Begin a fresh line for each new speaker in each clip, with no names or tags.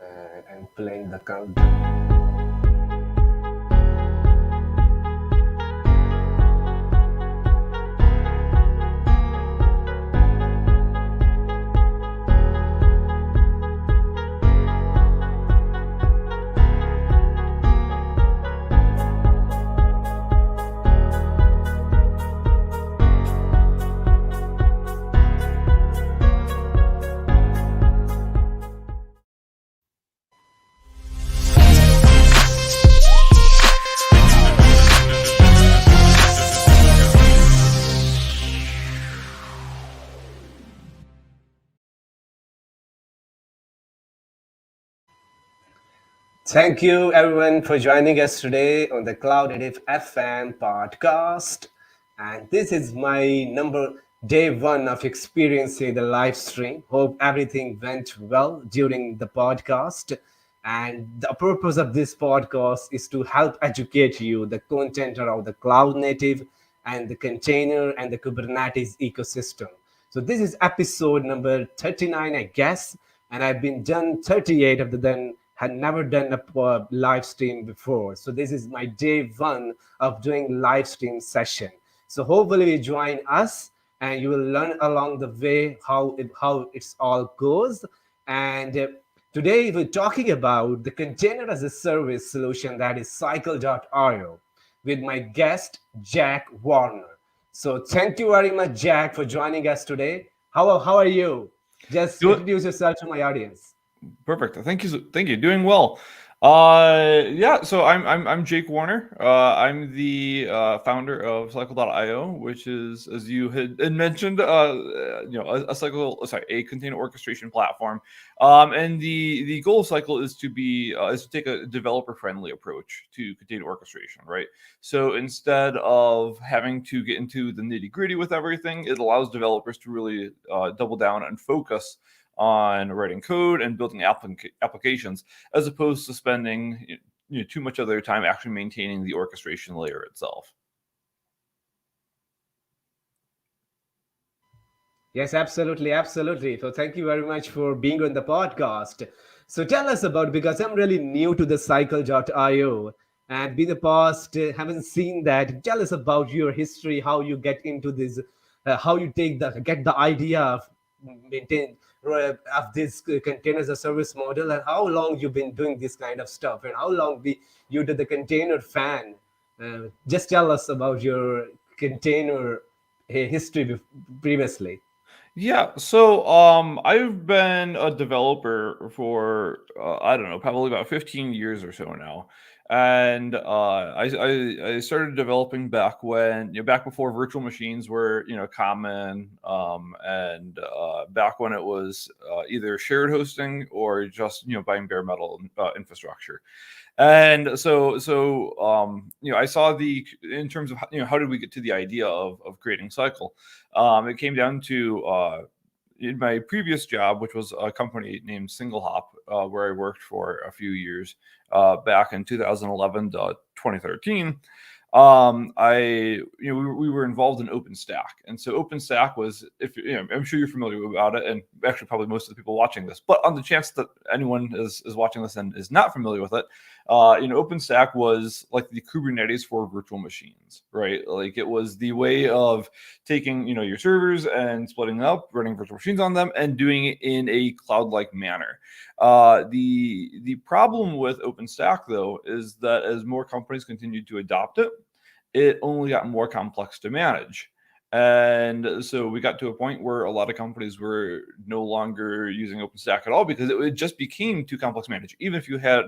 and playing the countdown. Thank you, everyone, for joining us today on the Cloud Native FM podcast. And this is my day one of experiencing the live stream. Hope everything went well during the podcast. And the purpose of this podcast is to help educate you the content around the cloud native and the container and the Kubernetes ecosystem. So this is episode number 39, I guess, and I've been done 38 of the then had never done a live stream before. So this is my day one of doing live stream session. So hopefully you join us and you will learn along the way how it's all goes. And today we're talking about the container as a service solution that is cycle.io with my guest, Jack Warner. So thank you very much, Jack, for joining us today. How are you? Just introduce yourself to my audience.
Perfect. Thank you. Doing well. Yeah. So I'm Jake Warner. I'm the founder of Cycle.io, which is, as you had mentioned, a container orchestration platform. And the goal of Cycle is to take a developer friendly approach to container orchestration, right? So instead of having to get into the nitty gritty with everything, it allows developers to really double down and focus on writing code and building applications, as opposed to spending too much of their time actually maintaining the orchestration layer itself.
Yes, absolutely. So thank you very much for being on the podcast. So tell us about, because I'm really new to the cycle.io and be the past, haven't seen that. Tell us about your history, how you get into this, how you get the idea of maintain of this container as a service model, and how long you've been doing this kind of stuff, and how long you did the container fan. Just tell us about your container history previously.
Yeah, so I've been a developer for I don't know, probably about 15 years or so now, and I started developing back when back before virtual machines were common, and back when it was either shared hosting or just buying bare metal infrastructure. And I saw in terms of how did we get to the idea of creating Cycle. It came down to in my previous job, which was a company named SingleHop, where I worked for a few years back in 2011 to 2013. We were involved in OpenStack, and so OpenStack was, if I'm sure you're familiar about it, and actually probably most of the people watching this, but on the chance that anyone is watching this and is not familiar with it, OpenStack was like the Kubernetes for virtual machines, right? Like it was the way of taking your servers and splitting them up, running virtual machines on them, and doing it in a cloud-like manner. The problem with OpenStack, though, is that as more companies continued to adopt it, it only got more complex to manage. And so we got to a point where a lot of companies were no longer using OpenStack at all because it just became too complex to manage, even if you had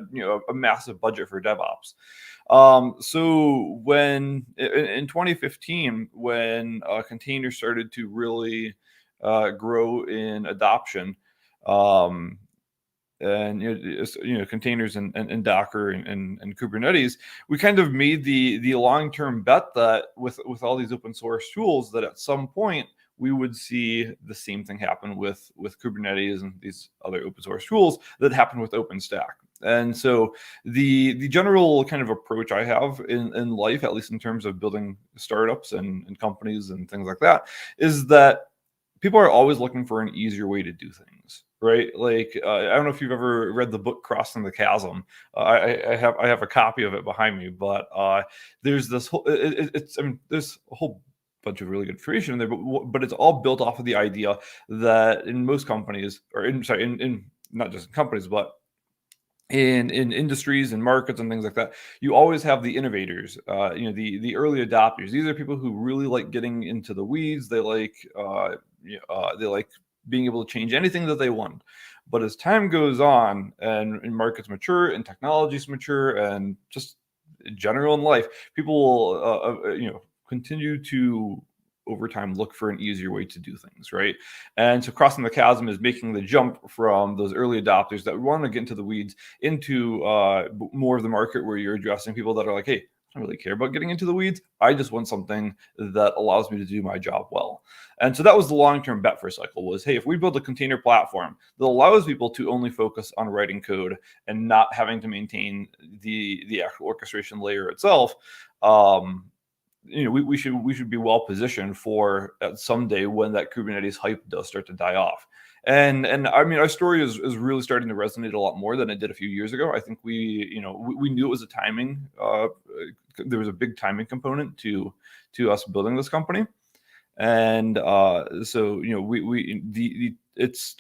a massive budget for DevOps. So when in 2015, when containers started to really grow in adoption, and containers and Docker and Kubernetes, we kind of made the long-term bet that with all these open source tools, that at some point we would see the same thing happen with Kubernetes and these other open source tools that happened with OpenStack. And so the general kind of approach I have in life, at least in terms of building startups and companies and things like that, is that people are always looking for an easier way to do things. right? Like I don't know if you've ever read the book Crossing the Chasm. I have a copy of it behind me, but there's this whole it's I mean there's a whole bunch of really good information in there, but it's all built off of the idea that in most companies, or in not just in companies, but in industries and markets and things like that, you always have the innovators, the early adopters. These are people who really like getting into the weeds. They like they like being able to change anything that they want. But as time goes on and markets mature and technologies mature and just in general in life, people will continue to over time look for an easier way to do things, right? And so crossing the chasm is making the jump from those early adopters that want to get into the weeds into more of the market where you're addressing people that are like, hey, I don't really care about getting into the weeds. I just want something that allows me to do my job well. And so that was the long-term bet for Cycle was, hey, if we build a container platform that allows people to only focus on writing code and not having to maintain the actual orchestration layer itself, we should be well positioned for someday when that Kubernetes hype does start to die off. And I mean, our story is really starting to resonate a lot more than it did a few years ago. I think we knew it was a timing. There was a big timing component to us building this company, and so it's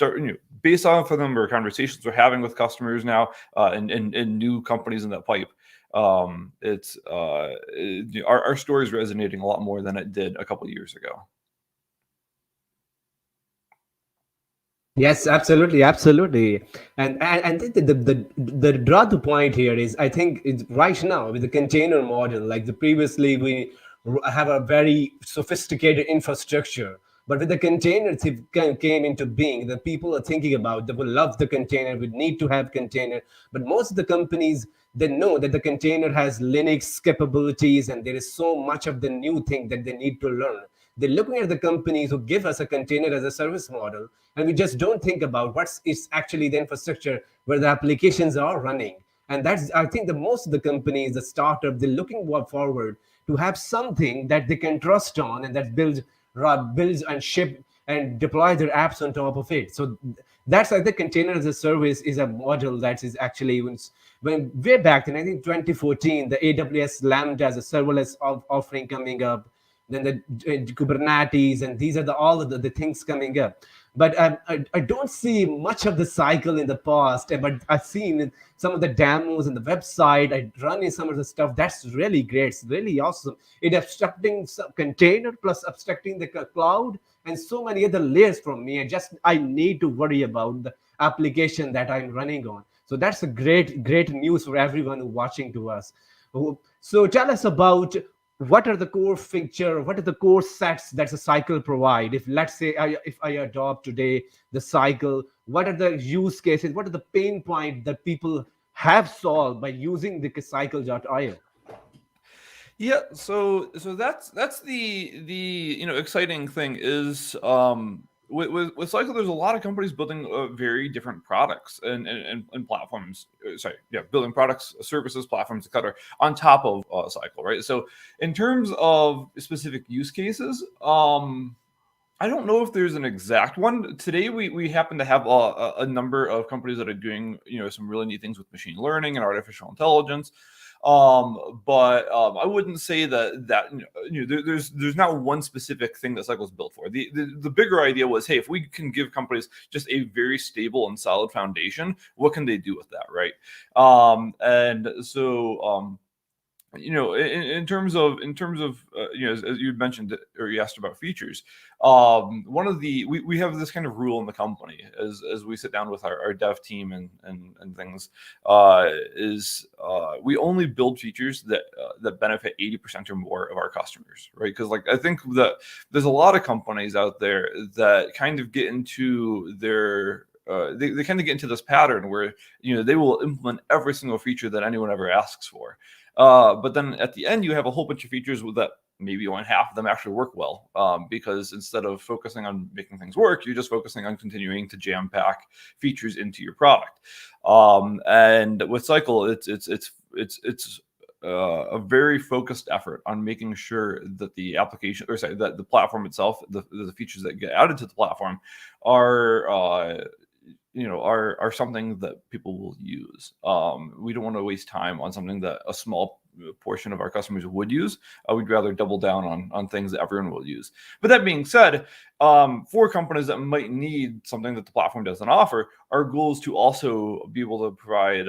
based off of the number of conversations we're having with customers now and new companies in that pipe. Our story is resonating a lot more than it did a couple of years ago.
Yes, absolutely, absolutely. And the draw to point here is, I think it's right now with the container model, like the previously we have a very sophisticated infrastructure, but with the containers it came into being, the people are thinking about, they will love the container, we need to have container, but most of the companies, they know that the container has Linux capabilities and there is so much of the new thing that they need to learn. They're looking at the companies who give us a container as a service model, and we just don't think about what is actually the infrastructure where the applications are running. And that's, I think, the most of the companies, the startup, they're looking forward to have something that they can trust on and that builds and ship and deploy their apps on top of it. So that's like the container as a service is a model that is actually when way back in I think 2014, the AWS Lambda as a serverless offering coming up, then the Kubernetes, and these are all of the things coming up. But I don't see much of the cycle in the past, but I've seen some of the demos on the website. I run in some of the stuff. That's really great. It's really awesome. It abstracting some container plus abstracting the cloud and so many other layers from me. I need to worry about the application that I'm running on. So that's a great news for everyone who's watching to us. So tell us about what are the core feature, what are the core sets that the cycle provide. If let's say if I adopt today the cycle, what are the use cases, what are the pain point that people have solved by using the cycle.io?
Yeah, so that's the exciting thing is with Cycle, there's a lot of companies building very different products and platforms. Building products, services, platforms, etc. on top of Cycle, right? So in terms of specific use cases, I don't know if there's an exact one. Today, we happen to have a number of companies that are doing some really neat things with machine learning and artificial intelligence. But I wouldn't say that there's not one specific thing that Cycle is built for. The bigger idea was, hey, if we can give companies just a very stable and solid foundation, what can they do with that, right? And so in terms of as you mentioned or you asked about features, one of we have this kind of rule in the company as we sit down with our dev team and things, is we only build features that benefit 80% or more of our customers, right? Because I think that there's a lot of companies out there that kind of get into their they kind of get into this pattern where they will implement every single feature that anyone ever asks for. But then at the end, you have a whole bunch of features that maybe only half of them actually work well, because instead of focusing on making things work, you're just focusing on continuing to jam pack features into your product. And with Cycle, it's a very focused effort on making sure that the application, that the platform itself, the features that get added to the platform are are something that people will use. We don't want to waste time on something that a small portion of our customers would use. We'd rather double down on things that everyone will use. But that being said, for companies that might need something that the platform doesn't offer, our goal is to also be able to provide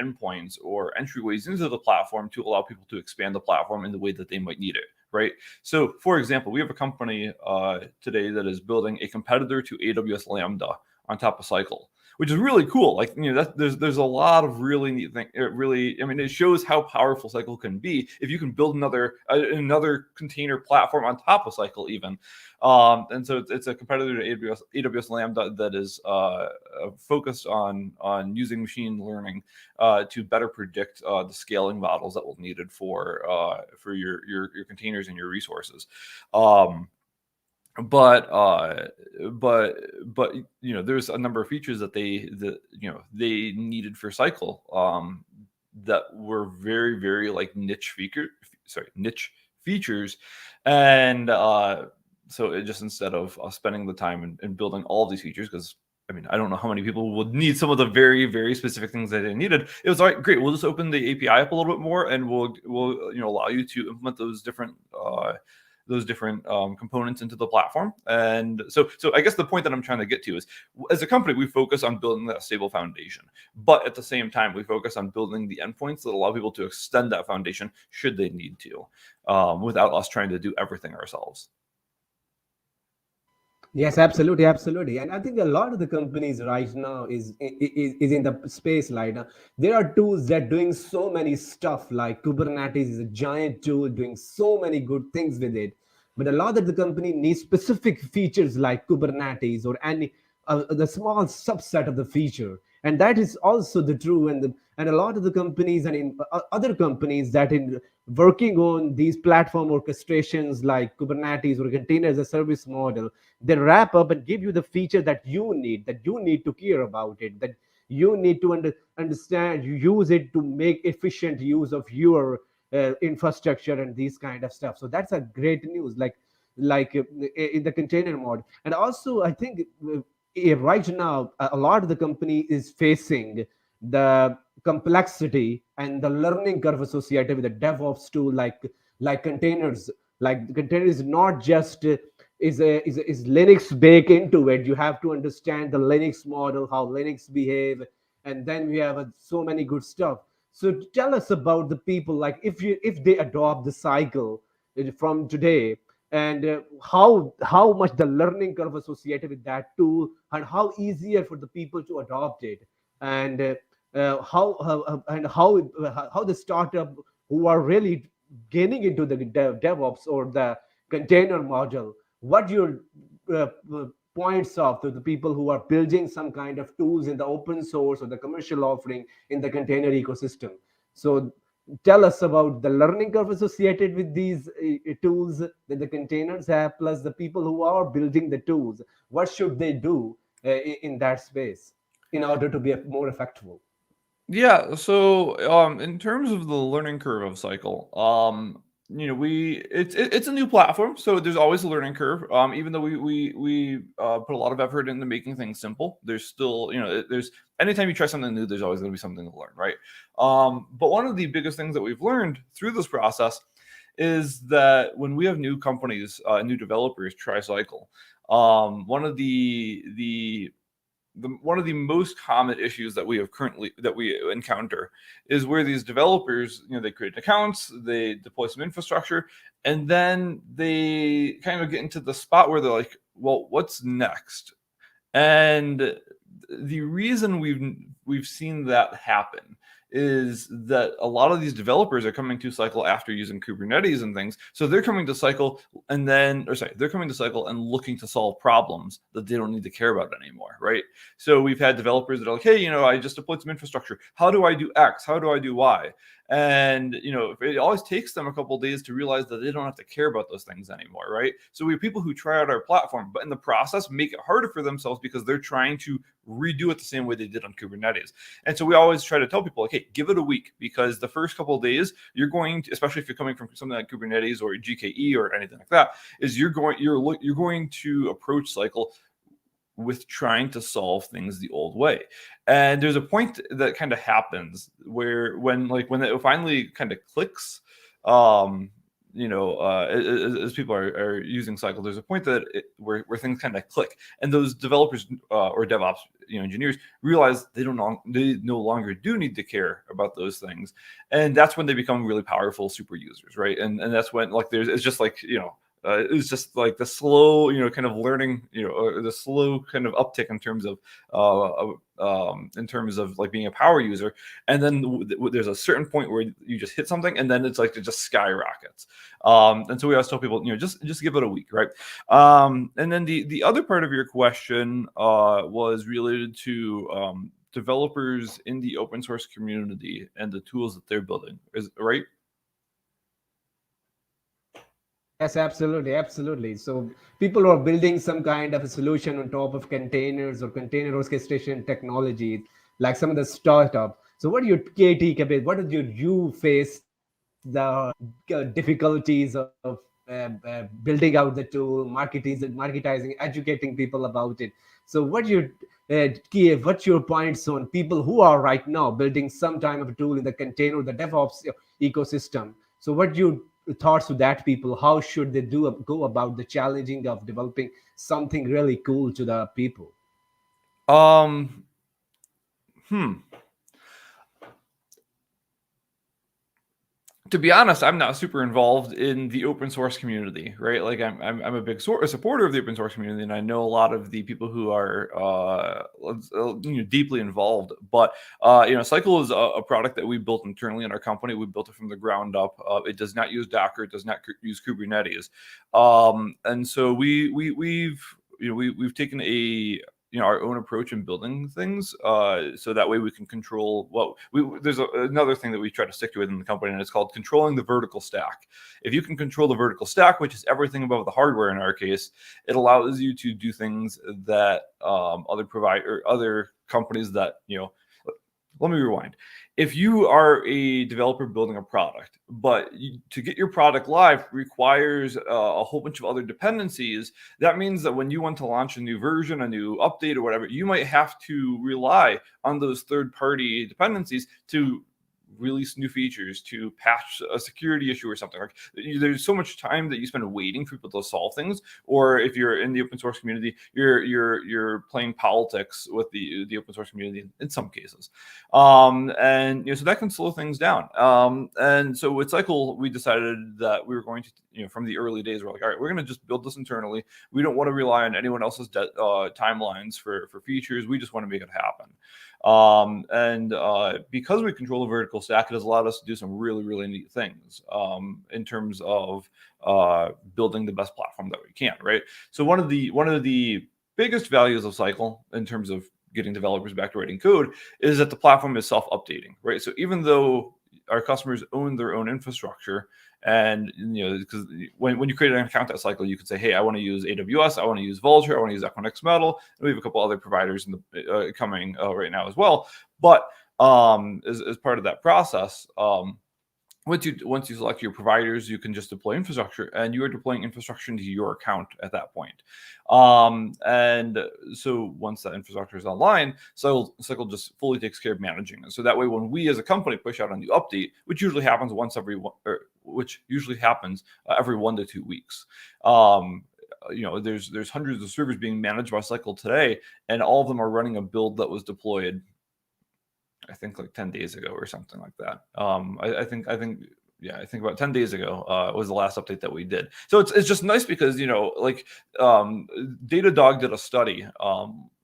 endpoints or entryways into the platform to allow people to expand the platform in the way that they might need it. Right. So, for example, we have a company today that is building a competitor to AWS Lambda on top of Cycle, which is really cool. Like, there's a lot of really neat thing. It shows how powerful Cycle can be if you can build another container platform on top of Cycle even. And so it's a competitor to AWS Lambda that is focused on using machine learning to better predict the scaling models that will be needed for your containers and your resources. But there's a number of features that they needed for Cycle that were very, very like niche features, and so it just, instead of spending the time and building all of these features, because I don't know how many people would need some of the very, very specific things that they needed. It was like, great, we'll just open the API up a little bit more, and we'll allow you to implement those different components into the platform. And so I guess the point that I'm trying to get to is, as a company, we focus on building that stable foundation, but at the same time, we focus on building the endpoints that allow people to extend that foundation should they need to, without us trying to do everything ourselves.
Yes, absolutely. And I think a lot of the companies right now is in the space right now. There are tools that doing so many stuff, like Kubernetes is a giant tool doing so many good things with it. But a lot of the company needs specific features like Kubernetes or any the small subset of the feature. And that is also the true. And a lot of the companies and in other companies that in working on these platform orchestrations like Kubernetes or container as a service model, they wrap up and give you the feature that you need to care about it, that you need to understand, you use it to make efficient use of your infrastructure and these kind of stuff. So that's a great news, in the container mode. And also, I think right now a lot of the company is facing the complexity and the learning curve associated with the DevOps tool, like containers. Like containers is not just is Linux baked into it. You have to understand the Linux model, how Linux behave, and then we have so many good stuff. So tell us about the people, like if they adopt the cycle from today, and how much the learning curve associated with that tool, and how easier for the people to adopt it, and how the startup who are really getting into the DevOps or the container module, what your points of to the people who are building some kind of tools in the open source or the commercial offering in the container ecosystem. So tell us about the learning curve associated with these tools that the containers have, plus the people who are building the tools. What should they do in that space in order to be more effective?
Yeah, so in terms of the learning curve of Cycle, it's a new platform, so there's always a learning curve. Even though we put a lot of effort into making things simple, there's still, there's anytime you try something new, there's always going to be something to learn, right? But one of the biggest things that we've learned through this process is that when we have new companies, new developers try Cycle, one of the most common issues that we encounter is where these developers, they create accounts, they deploy some infrastructure, and then they kind of get into the spot where they're like, well, what's next? And the reason we've seen that happen is that a lot of these developers are coming to Cycle after using Kubernetes and things. So they're coming to Cycle they're coming to Cycle and looking to solve problems that they don't need to care about anymore, right? So we've had developers that are like, hey, I just deployed some infrastructure. How do I do X? How do I do Y? And it always takes them a couple of days to realize that they don't have to care about those things anymore, right? So we have people who try out our platform, but in the process make it harder for themselves because they're trying to redo it the same way they did on Kubernetes. And so we always try to tell people, like, hey, give it a week, because the first couple of days you're going to, especially if you're coming from something like Kubernetes or GKE or anything like that, is you're going to approach Cycle with trying to solve things the old way. And there's a point that kind of happens where when it finally kind of clicks, as people are using Cycle, there's a point that where things kind of click, and those developers or DevOps engineers realize they no longer do need to care about those things, and that's when they become really powerful super users, right? And that's when it's just it's just like the slow, kind of learning, or the slow kind of uptick in terms of like being a power user. And then there's a certain point where you just hit something, and then it's like it just skyrockets. And so we always tell people, just give it a week, right? And then the other part of your question was related to developers in the open source community and the tools that they're building, is right?
Yes, absolutely, absolutely. So people who are building some kind of a solution on top of containers or container orchestration technologies, like some of the startup. So what do you, KT, Kabir, what did you face the difficulties of building out the tool, marketizing, educating people about it? So what's your points on people who are right now building some kind of a tool in the container, the DevOps ecosystem? So what you thoughts to that people, how should they go about the challenging of developing something really cool to the people?
To be honest, I'm not super involved in the open source community, right? Like I'm a big supporter of the open source community, and I know a lot of the people who are deeply involved. But Cycle is a product that we built internally in our company. We built it from the ground up. It does not use Docker. It does not use Kubernetes, and so we've taken our own approach in building things, so that way we can control there's another thing that we try to stick to within the company, and it's called controlling the vertical stack. If you can control the vertical stack, which is everything above the hardware in our case, it allows you to do things that other companies that let me rewind. If you are a developer building a product, but to get your product live requires a whole bunch of other dependencies, that means that when you want to launch a new version, a new update or whatever, you might have to rely on those third-party dependencies to release new features, to patch a security issue or something. Like there's so much time that you spend waiting for people to solve things. Or if you're in the open source community, you're playing politics with the open source community in some cases, and so that can slow things down. And so with Cycle, we decided that we were going to, from the early days, we're like, all right, we're going to just build this internally. We don't want to rely on anyone else's timelines for features. We just want to make it happen. Because we control the vertical stack, it has allowed us to do some really, really neat things in terms of building the best platform that we can, right? So one of the biggest values of Cycle in terms of getting developers back to writing code is that the platform is self-updating, right? So even though our customers own their own infrastructure, and because when you create an account at Cycle, you can say, hey, I want to use AWS, I want to use Vultr, I want to use Equinix Metal, and we have a couple other providers in the coming right now as well. But as part of that process, once you select your providers, you can just deploy infrastructure, and you are deploying infrastructure into your account at that point. And so once that infrastructure is online, Cycle just fully takes care of managing it. So that way, when we as a company push out a new update, which usually happens every 1 to 2 weeks, there's hundreds of servers being managed by Cycle today, and all of them are running a build that was deployed, I think, like 10 days ago or something like that. I think about 10 days ago was the last update that we did. So it's just nice because, Datadog did a study.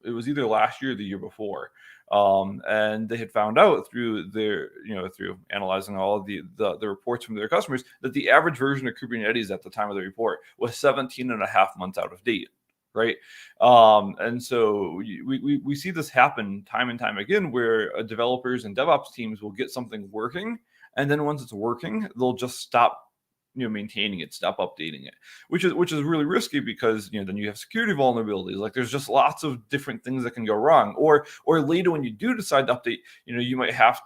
It was either last year or the year before. And they had found out through through analyzing all of the reports from their customers that the average version of Kubernetes at the time of the report was 17 and a half months out of date. Right. And so we see this happen time and time again, where developers and DevOps teams will get something working, and then once it's working, they'll just stop maintaining it, stop updating it, which is really risky, because then you have security vulnerabilities. Like there's just lots of different things that can go wrong. Or later, when you do decide to update, you might have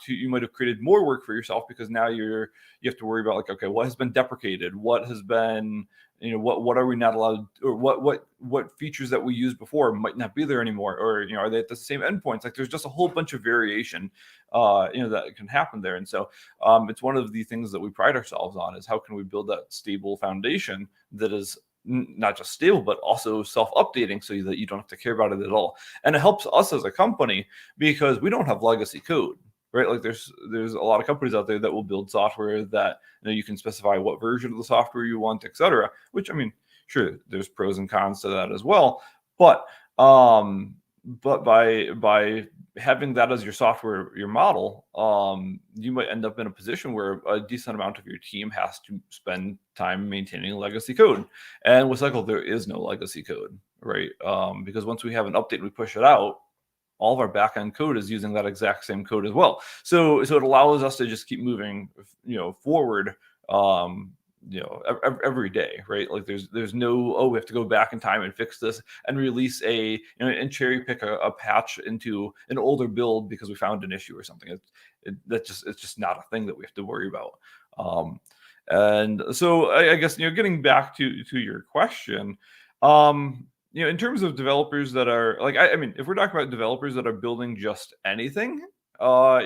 created more work for yourself, because now you have to worry about, like, okay, what has been deprecated, what has been what are we not allowed, or what features that we used before might not be there anymore, or are they at the same endpoints? Like there's just a whole bunch of variation that can happen there. And so it's one of the things that we pride ourselves on, is how can we build that stable foundation that is not just stable, but also self-updating, so that you don't have to care about it at all. And it helps us as a company because we don't have legacy code, right? Like there's a lot of companies out there that will build software that you can specify what version of the software you want, etc. Which, I mean, sure, there's pros and cons to that as well. But by having that as your software, your model, you might end up in a position where a decent amount of your team has to spend time maintaining legacy code. And with Cycle, there is no legacy code, right? Because once we have an update, we push it out, all of our backend code is using that exact same code as well. So it allows us to just keep moving, forward, every day, right? Like there's no, we have to go back in time and fix this and release and cherry pick a patch into an older build because we found an issue or something. It's just not a thing that we have to worry about. And so I guess, getting back to your question, in terms of developers that are like, I mean, if we're talking about developers that are building just anything, I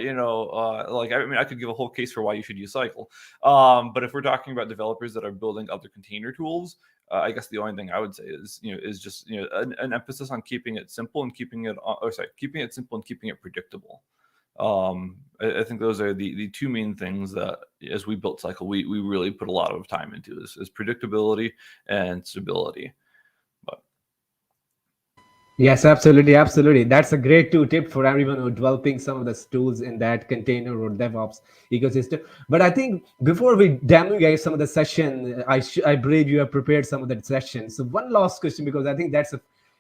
could give a whole case for why you should use Cycle. But if we're talking about developers that are building other container tools, I guess the only thing I would say is just an emphasis on keeping it simple and keeping it predictable. I think those are the two main things that, as we built Cycle, we really put a lot of time into is predictability and stability.
Yes, absolutely, absolutely. That's a great tip for everyone who developing some of the tools in that container or DevOps ecosystem. But I think before we demo guys some of the session, I believe you have prepared some of that session. So one last question, because I think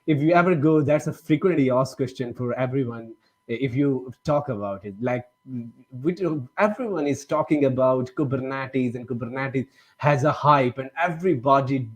if you ever go, that's a frequently asked question for everyone. If you talk about it, like everyone is talking about Kubernetes, and Kubernetes has a hype, and everybody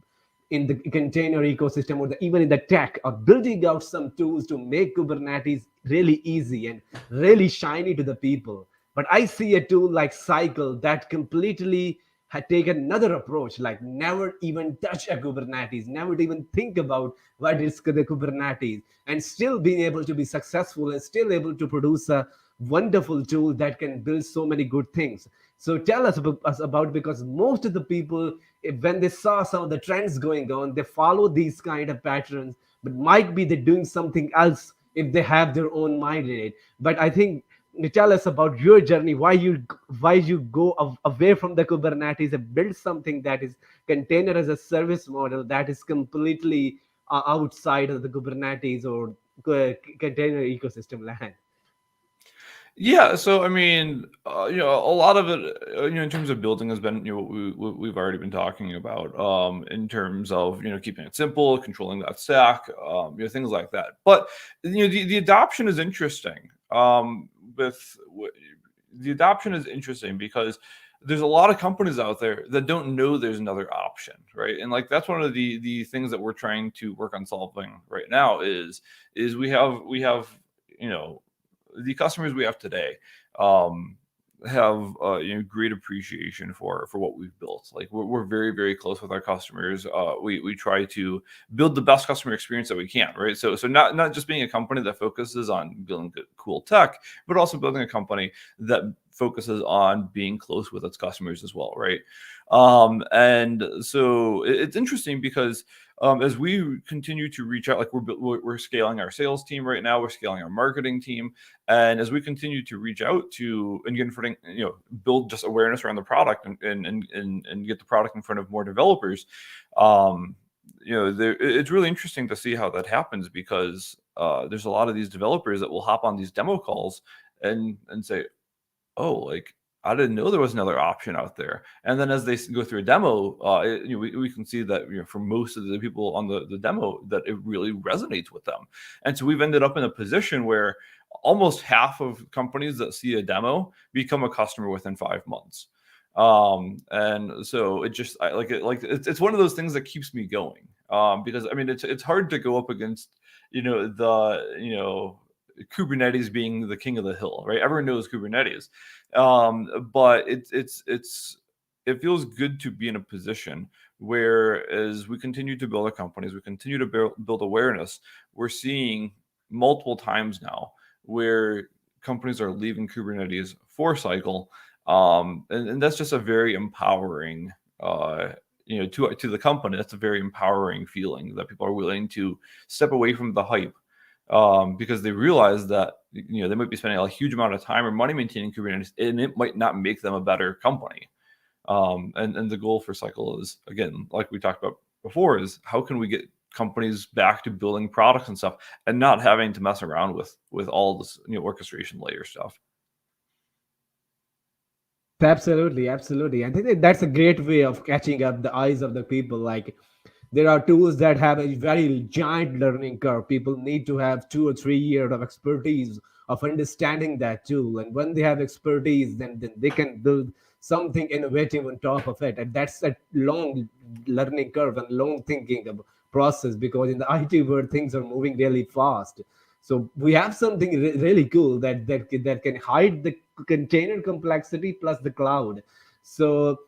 in the container ecosystem, or even in the tech, are building out some tools to make Kubernetes really easy and really shiny to the people. But I see a tool like Cycle that completely had taken another approach, like never even touch a Kubernetes, never even think about what is the Kubernetes, and still being able to be successful and still able to produce a wonderful tool that can build so many good things. So tell us about, because most of the people, when they saw some of the trends going on, they follow these kind of patterns, but might be they're doing something else if they have their own mind in it. But I think, tell us about your journey, why you go away from the Kubernetes and build something that is container as a service model that is completely outside of the Kubernetes or container ecosystem land.
Yeah, so I mean, a lot of it, in terms of building, has been what we've already been talking about, in terms of keeping it simple, controlling that stack, things like that. But the adoption is interesting. The adoption is interesting because there's a lot of companies out there that don't know there's another option, right? And like that's one of the things that we're trying to work on solving right now is we have the customers we have today have great appreciation for what we've built. Like we're very, very close with our customers. We try to build the best customer experience that we can, right? So not just being a company that focuses on building good, cool tech, but also building a company that focuses on being close with its customers as well, right? And so it's interesting because as we continue to reach out, like we're scaling our sales team right now, we're scaling our marketing team, and as we continue to reach out to and get in front of, build just awareness around the product and get the product in front of more developers, it's really interesting to see how that happens because there's a lot of these developers that will hop on these demo calls and say, oh, like I didn't know there was another option out there. And then as they go through a demo, we can see that for most of the people on the demo that it really resonates with them. And so we've ended up in a position where almost half of companies that see a demo become a customer within 5 months. And so it just it's one of those things that keeps me going, because I mean it's hard to go up against Kubernetes being the king of the hill, right? Everyone knows Kubernetes, but it's it feels good to be in a position where, as we continue to build our companies, we continue to build awareness, we're seeing multiple times now where companies are leaving Kubernetes for Cycle. And that's just a very empowering, to the company. That's a very empowering feeling that people are willing to step away from the hype, because they realize that they might be spending a huge amount of time or money maintaining Kubernetes, and it might not make them a better company. And the goal for Cycle is, again, like we talked about before, is how can we get companies back to building products and stuff and not having to mess around with all this orchestration layer stuff.
Absolutely, absolutely. I think that's a great way of catching up the eyes of the people. Like, there are tools that have a very giant learning curve. People need to have 2 or 3 years of expertise of understanding that tool. And when they have expertise, then they can build something innovative on top of it. And that's a long learning curve and long thinking process, because in the IT world, things are moving really fast. So we have something really cool that can hide the container complexity plus the cloud. So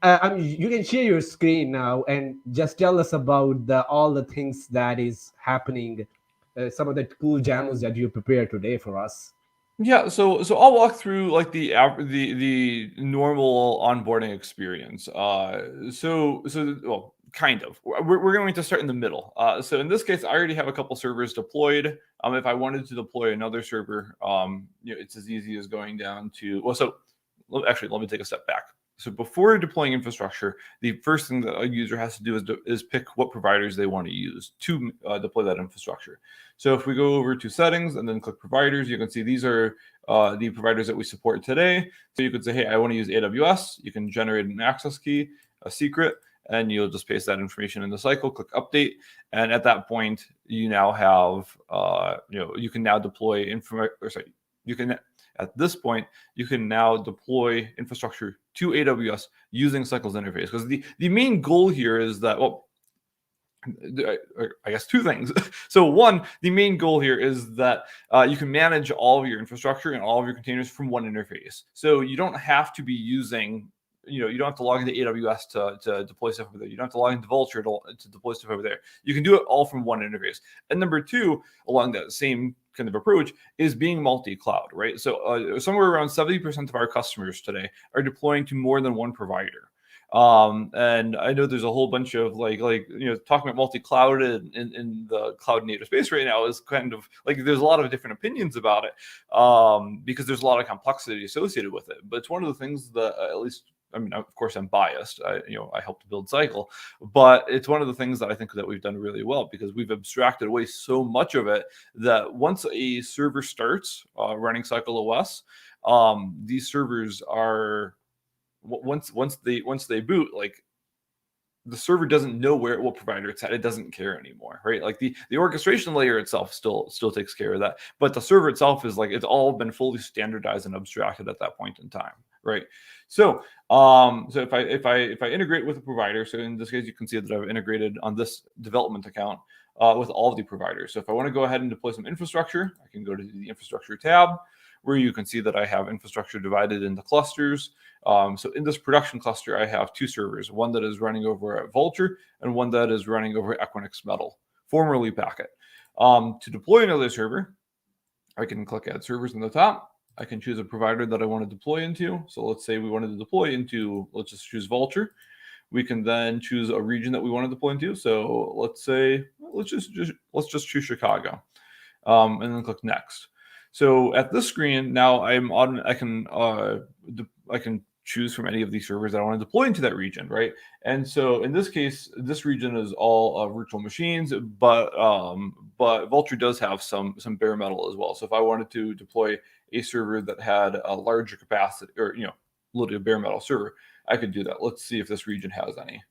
I mean, you can share your screen now and just tell us about all the things that is happening, some of the cool demos that you prepared today for us.
Yeah, so I'll walk through like the normal onboarding experience. Well, kind of. We're going to start in the middle. So in this case, I already have a couple servers deployed. If I wanted to deploy another server, it's as easy as going down to actually, let me take a step back. So before deploying infrastructure, the first thing that a user has to do is pick what providers they want to use to deploy that infrastructure. So if we go over to settings and then click providers, you can see these are the providers that we support today. So you could say, hey, I want to use AWS. You can generate an access key, a secret, and you'll just paste that information in the Cycle, click update. And at that point, you now have, you can now deploy at this point, you can now deploy infrastructure to AWS using Cycle's interface. Because the main goal here is that, well, I guess two things. So one, the main goal here is that you can manage all of your infrastructure and all of your containers from one interface. So you don't have to be using, you don't have to log into AWS to deploy stuff over there. You don't have to log into Vultr to deploy stuff over there. You can do it all from one interface. And number two, along that same kind of approach, is being multi-cloud, right? So somewhere around 70% of our customers today are deploying to more than one provider. And I know there's a whole bunch of talking about multi-cloud in the cloud native space right now is kind of like, there's a lot of different opinions about it, because there's a lot of complexity associated with it. But it's one of the things that, at least, I mean, of course, I'm biased. I helped build Cycle, but it's one of the things that I think that we've done really well, because we've abstracted away so much of it that once a server starts running Cycle OS, these servers are, once they boot, like, the server doesn't know what provider it's at. It doesn't care anymore, right? Like the orchestration layer itself still takes care of that, but the server itself is like, it's all been fully standardized and abstracted at that point in time, right? So if I integrate with a provider, so in this case, you can see that I've integrated on this development account with all of the providers. So if I want to go ahead and deploy some infrastructure, I can go to the infrastructure tab, where you can see that I have infrastructure divided into clusters. So in this production cluster, I have two servers, one that is running over at Vultr and one that is running over Equinix Metal, formerly Packet. To deploy another server, I can click Add Servers in the top. I can choose a provider that I want to deploy into. So let's say we wanted to deploy into, let's just choose Vultr. We can then choose a region that we want to deploy into. So let's just choose Chicago, and then click Next. So at this screen now, I can choose from any of these servers that I want to deploy into that region, right? And so in this case, this region is all virtual machines, but Vultr does have some bare metal as well. So if I wanted to deploy a server that had a larger capacity, or literally a bare metal server, I could do that. Let's see if this region has any.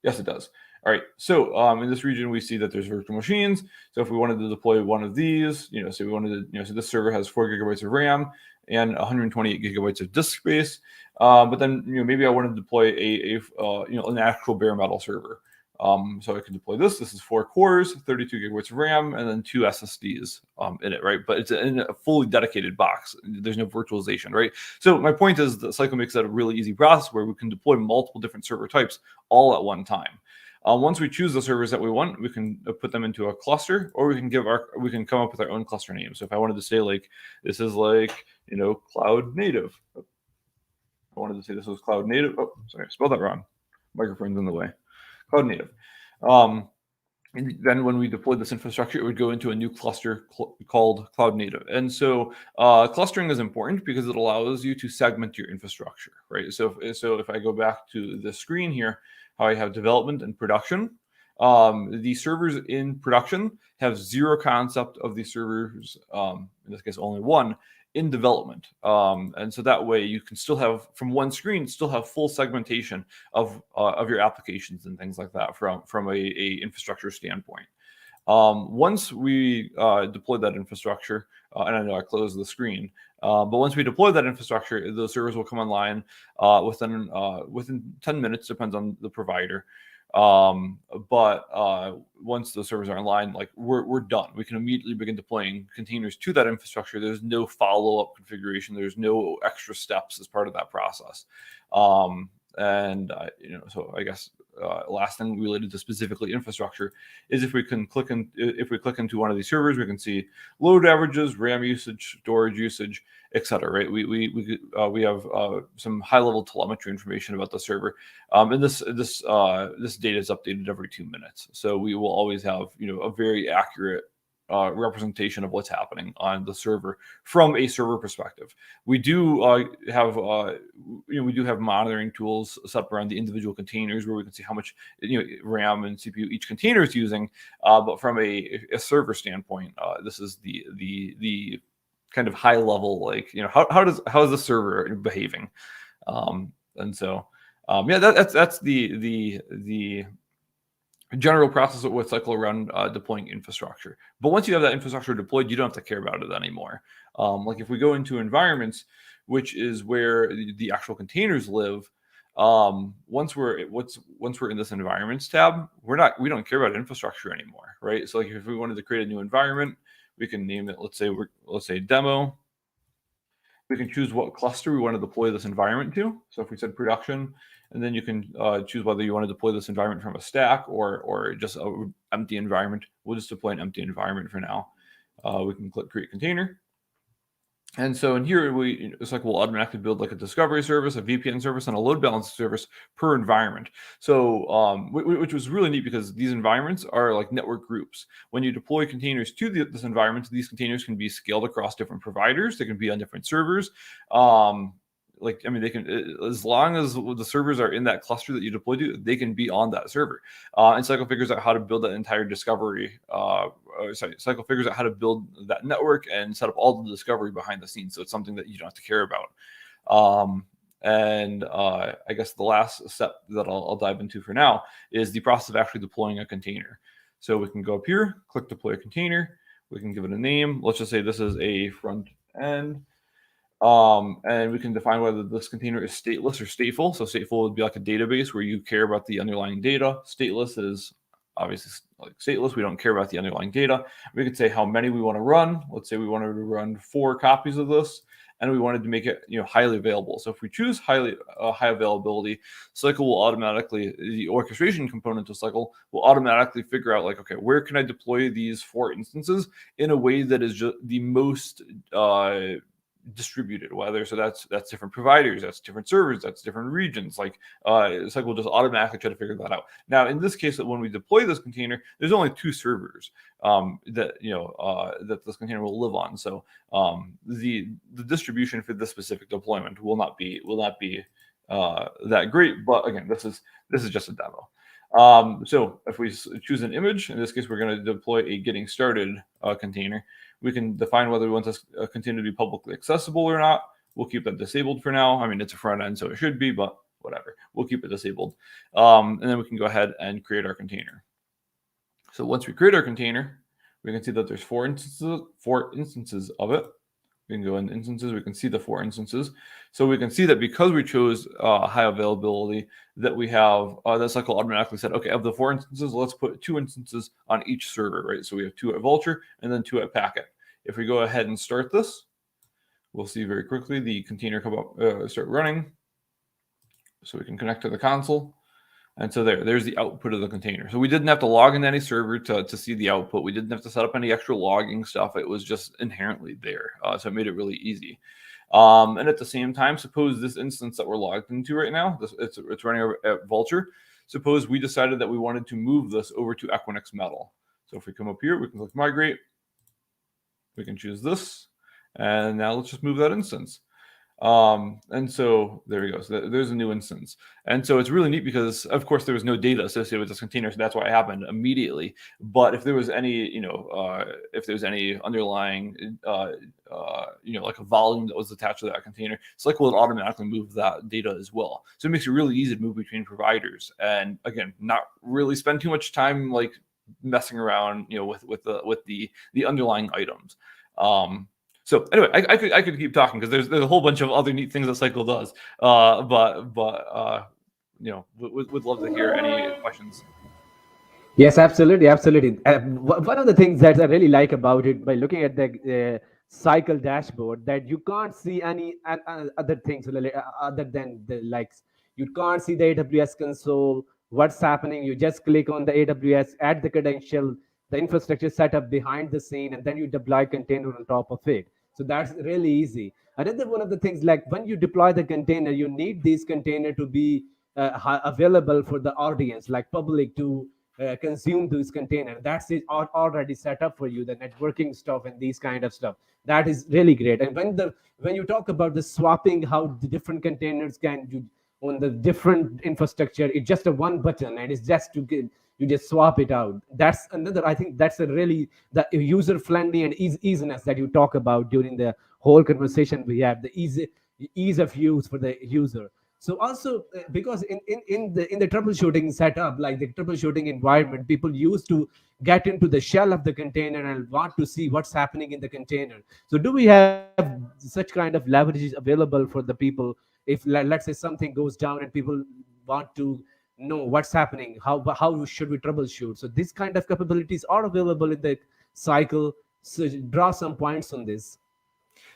Yes, it does. All right. So in this region, we see that there's virtual machines. So if we wanted to deploy one of these, so we wanted to, so this server has 4 gigabytes of RAM and 128 gigabytes of disk space. But then, maybe I wanted to deploy an actual bare metal server. So I can deploy this. This is 4 cores, 32 gigabytes of RAM, and then 2 SSDs in it, right? But it's in a fully dedicated box. There's no virtualization, right? So my point is that Cycle makes that a really easy process where we can deploy multiple different server types all at one time. Once we choose the servers that we want, we can put them into a cluster, or we can come up with our own cluster name. So if I wanted to say like this is like cloud native, I wanted to say this was cloud native. Oh, sorry, I spelled that wrong. Microphone's in the way. Cloud native. And then when we deployed this infrastructure, it would go into a new cluster called Cloud Native. And so clustering is important because it allows you to segment your infrastructure, right? So if I go back to the screen here, how I have development and production, the servers in production have zero concept of the servers, in this case only one, in development. And so that way you can still have, from one screen, still have full segmentation of your applications and things like that from a infrastructure standpoint. Once we deploy that infrastructure, and I know I closed the screen, but once we deploy that infrastructure, those servers will come online within 10 minutes, depends on the provider. But once the servers are online, like we're done. We can immediately begin deploying containers to that infrastructure. There's no follow-up configuration. There's no extra steps as part of that process. So I guess last thing related to specifically infrastructure is if we click into one of these servers, we can see load averages, RAM usage, storage usage, etc. Right? We have some high-level telemetry information about the server, and this data is updated every 2 minutes. So we will always have a very accurate representation of what's happening on the server from a server perspective. We do have monitoring tools set up around the individual containers where we can see how much RAM and CPU each container is using. But from a server standpoint, this is the kind of high level, like how is the server behaving, and so that's the general process with Cycle around deploying infrastructure. But once you have that infrastructure deployed, you don't have to care about it anymore. Like if we go into environments, which is where the actual containers live, once we're in this environments tab, we don't care about infrastructure anymore, right? So like if we wanted to create a new environment, we can name it, let's say demo. We can choose what cluster we want to deploy this environment to. So if we said production, and then you can choose whether you want to deploy this environment from a stack or just an empty environment. We'll just deploy an empty environment for now. We can click create container. And so in here, it's like we'll automatically build like a discovery service, a VPN service, and a load balancer service per environment. So which was really neat because these environments are like network groups. When you deploy containers to this environment, these containers can be scaled across different providers. They can be on different servers. They can, as long as the servers are in that cluster that you deploy to, they can be on that server. And Cycle figures out how to build that entire discovery. Cycle figures out how to build that network and set up all the discovery behind the scenes. So it's something that you don't have to care about. I guess the last step that I'll dive into for now is the process of actually deploying a container. So we can go up here, click deploy a container. We can give it a name. Let's just say this is a front end. And we can define whether this container is stateless or stateful. So stateful would be like a database where you care about the underlying data. Stateless is obviously like stateless. We don't care about the underlying data. We could say how many we want to run. Let's say we wanted to run 4 copies of this, and we wanted to make it highly available. So if we choose high availability, Cycle will automatically, the orchestration component of Cycle will automatically figure out like, okay, where can I deploy these 4 instances in a way that is just the most distributed, so that's different providers, that's different servers, that's different regions. Like Cycle will just automatically try to figure that out. Now in this case, when we deploy this container, there's only 2 servers that this container will live on. So the distribution for this specific deployment will not be that great. But again, this is just a demo. So if we choose an image, in this case, we're going to deploy a getting started container. We can define whether we want this container to be publicly accessible or not. We'll keep that disabled for now. I mean, it's a front end, so it should be, but whatever. We'll keep it disabled. And then we can go ahead and create our container. So once we create our container, we can see that there's 4 instances of it. We can go in instances. We can see the 4 instances. So we can see that because we chose high availability, that we have that cycle automatically said, okay, of the 4 instances, let's put 2 instances on each server, right? So we have 2 at Vultr and then 2 at Packet. If we go ahead and start this, we'll see very quickly the container come up, start running. So we can connect to the console. And so there's the output of the container. So we didn't have to log into any server to see the output. We didn't have to set up any extra logging stuff. It was just inherently there. So it made it really easy. And at the same time, suppose this instance that we're logged into right now, it's running over at Vultr. Suppose we decided that we wanted to move this over to Equinix Metal. So if we come up here, we can click migrate. We can choose this. And now let's just move that instance. And so there we go. So there's a new instance. And so it's really neat because, of course, there was no data associated with this container. So that's why it happened immediately. But if there was any, if there's any underlying, like a volume that was attached to that container, Cycle will automatically move that data as well. So it makes it really easy to move between providers. And again, not really spend too much time like messing around, with the underlying items. So anyway, I could keep talking because there's a whole bunch of other neat things that Cycle does. But would love to hear any questions.
Yes, absolutely, absolutely. One of the things that I really like about it, by looking at the cycle dashboard, that you can't see any other things other than the likes. You can't see the AWS console, what's happening. You just click on the AWS, add the credential, the infrastructure setup behind the scene, and then you deploy container on top of it. So that's really easy. Another one of the things, like when you deploy the container, you need these container to be available for the audience, like public, to consume those container. That's it already set up for you, the networking stuff and these kind of stuff. That is really great. And when you talk about the swapping, how the different containers can do on the different infrastructure, it's just a one button and it's just to get, you just swap it out. That's another, I think that's a really the user friendly and easiness that you talk about during the whole conversation we have, the ease of use for the user. So also because in the troubleshooting setup, like the troubleshooting environment, people used to get into the shell of the container and want to see what's happening in the container. So do we have such kind of leverages available for the people if, let's say, something goes down and people want to know what's happening, how should we troubleshoot? So this kind of capabilities are available in the Cycle. So draw some points on this.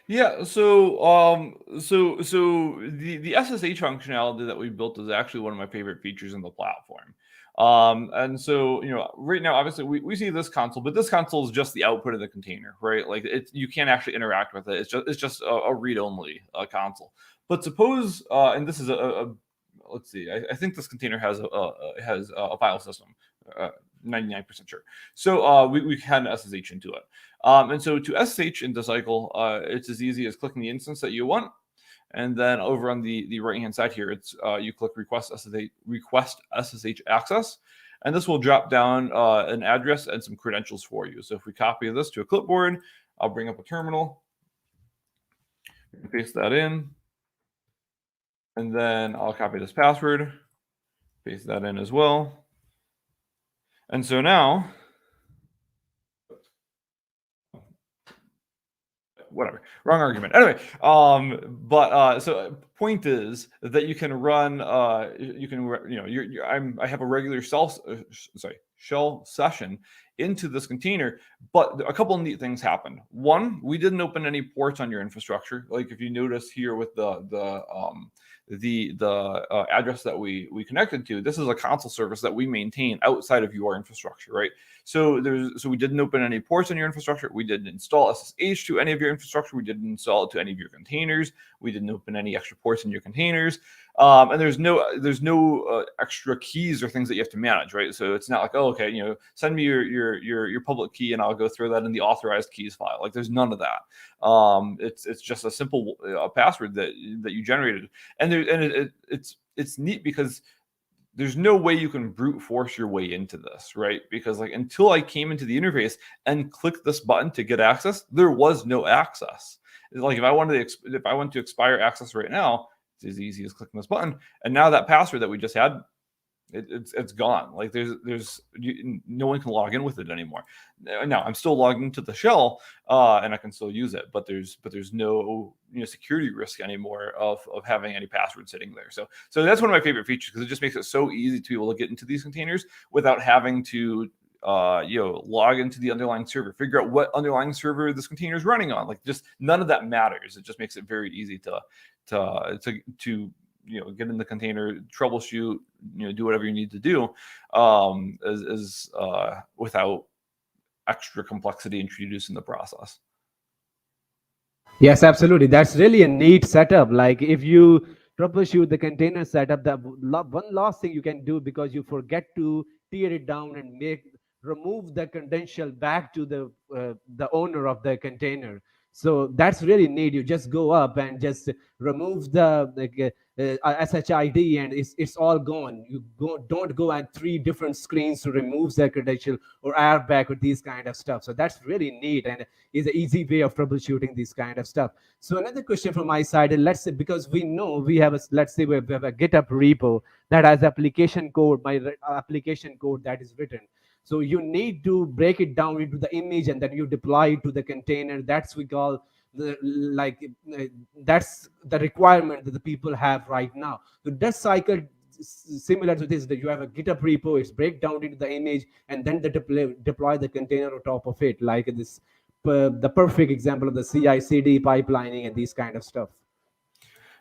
Yeah, so the SSH functionality that we built is actually one of my favorite features in the platform. And so, right now, obviously we see this console, but this console is just the output of the container, right? Like you can't actually interact with it. It's just a read-only console. But suppose, and this is let's see, I think this container has a file system, 99% sure. So we can SSH into it. And so to SSH into Cycle, it's as easy as clicking the instance that you want. And then over on the right-hand side here, it's you click request SSH access. And this will drop down an address and some credentials for you. So if we copy this to a clipboard, I'll bring up a terminal, paste that in. And then I'll copy this password, paste that in as well. And so now, whatever, wrong argument. Anyway, so point is that you can run, I have a regular shell session into this container, but a couple of neat things happened. One, we didn't open any ports on your infrastructure. Like if you notice here with the address that we connected to, this is a console service that we maintain outside of your infrastructure, right? So we didn't open any ports on your infrastructure. We didn't install SSH to any of your infrastructure. We didn't install it to any of your containers. We didn't open any extra ports in your containers. And there's no extra keys or things that you have to manage, right? So it's not like, oh, okay, send me your public key and I'll go throw that in the authorized keys file. Like there's none of that. It's just a simple password that you generated, and it's neat because there's no way you can brute force your way into this, right? Because like until I came into the interface and clicked this button to get access, there was no access. It's like if I want to expire access right now, it's as easy as clicking this button. And now that password that we just had it's gone. Like no one can log in with it anymore. Now I'm still logged into the shell, and I can still use it, but there's no security risk anymore of having any password sitting there. So that's one of my favorite features, because it just makes it so easy to be able to get into these containers without having to log into the underlying server, figure out what underlying server this container is running on. Like, just none of that matters. It just makes it very easy to get in the container, troubleshoot, do whatever you need to do, without extra complexity introduced in the process.
Yes, absolutely. That's really a neat setup. Like, if you troubleshoot the container setup, that one last thing you can do, because you forget to tear it down and remove the credential back to the owner of the container. So that's really neat. You just go up and just remove the SHID, and it's all gone. You don't go at 3 different screens to remove the credential or airbag or these kind of stuff. So that's really neat, and is an easy way of troubleshooting this kind of stuff. So another question from my side, and let's say, because we know we have let's say we have a GitHub repo that has application code, application code that is written. So you need to break it down into the image, and then you deploy it to the container. That's we call that's the requirement that the people have right now. So that cycle similar to this, that you have a GitHub repo, it's break down into the image, and then they deploy the container on top of it, like this the perfect example of the CI/CD pipelining and these kind of stuff.